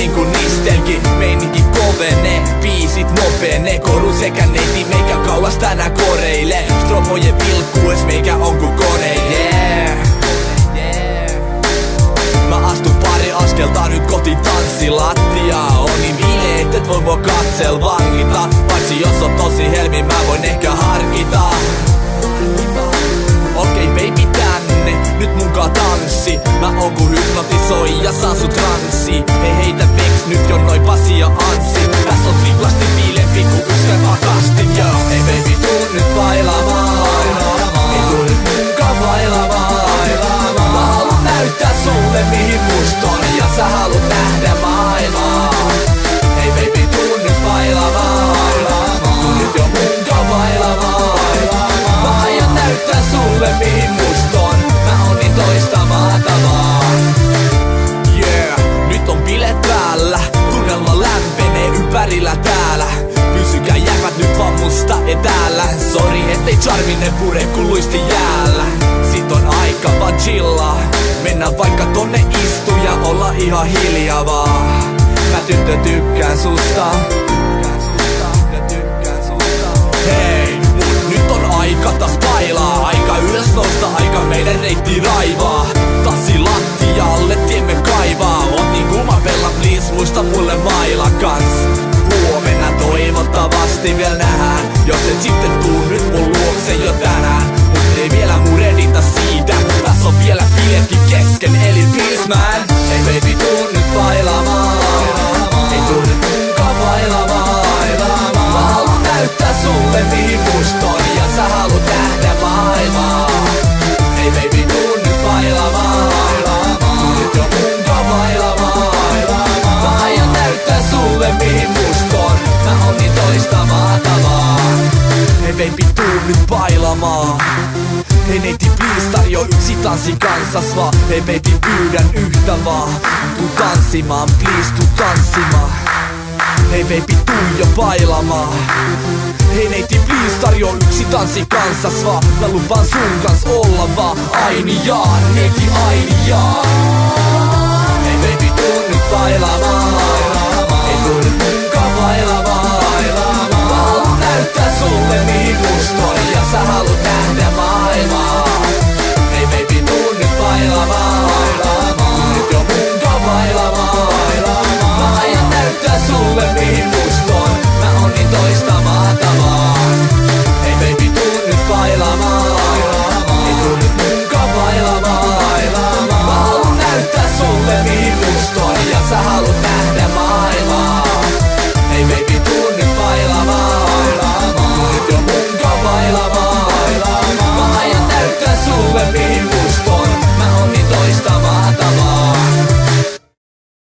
niinku nistelki. Meininki kovenee, biisit nopenee. Koru sekä neiti meikä kauas tänään koreille. Strobojen vilkkues meikä on ku kone, yeah. Mä astun pari askelta nyt kohti tanssilattiaa. On niin bileet, et voi mua katsel vangita. Paitsi jos on tosi helmi, mä voin ehkä harkita. Okei baby tänne, nyt munkaan tanssi. Mä oon ku hypnotisoija, saan sut ranssi. Hei heitä veks nyt jo noi Pasi ja Anssi. Tässä on triplasti viilempi ku ykskän akastin, joo. Hei baby tuu nyt bailamaan. Ei tuu nyt munkaan bailamaan. Mä haluun näyttää sulle mihin must on. Ja sä haluut nähdä maailmaa. Hei baby tuu nyt bailamaan. Tuu nyt jo munkaan bailamaan. Mä aion näyttää sulle mihin must on. Mä oon niin toista mahtavaa. Yeah, nyt on bilet päällä. Tunnelma lämpenee ympärillä täällä. Pysykää jäpät nyt vaan musta etäällä. Sori ettei charminen pure ku luisti jäällä. Sit on aika vaan chillaa. Mennään vaikka tonne istu ja olla ihan hiljaa vaan. Mä tyttö tykkään susta. Hei, mut nyt on aika taas bailaa. Aika ylös nousta, aika meidän reitti raivaa. Tassi lattialle tiemme kaivaa. Oot niin kuuma pella, please muista mulle maila kans. Huomenna toivottavasti vielä nähdään. Jos et sitten tuu nyt mun luokse jo tänään. Mut ei vielä muredita siitä. Tässä on vielä biletkin kesken, eli peace man. Ei baby tuu nyt bailamaan. Ei tuu nyt munkaan bailamaan. Mä haluun näyttää sulle mihin must on. Ja sä haluut nähdä maailmaa. Ei baby tuu nyt bailamaan. Tuu nyt jo munkaan bailamaan. Mä aion näyttää sulle mihin must on. Mä oon niin toista mahtavaa. Hei baby tuu nyt bailamaan. Hei neiti please tarjoo yksi tanssi kanssas vaan. Hei baby pyydän yhtä vaan. Tuu tanssimaan, please tuu tanssimaan. Hei baby tuu jo bailamaan. Hei neiti please tarjoo yksi tanssi kanssas vaan. Mä lupaan sun kans olla vaan. Aini jaa, neiti aini jaa.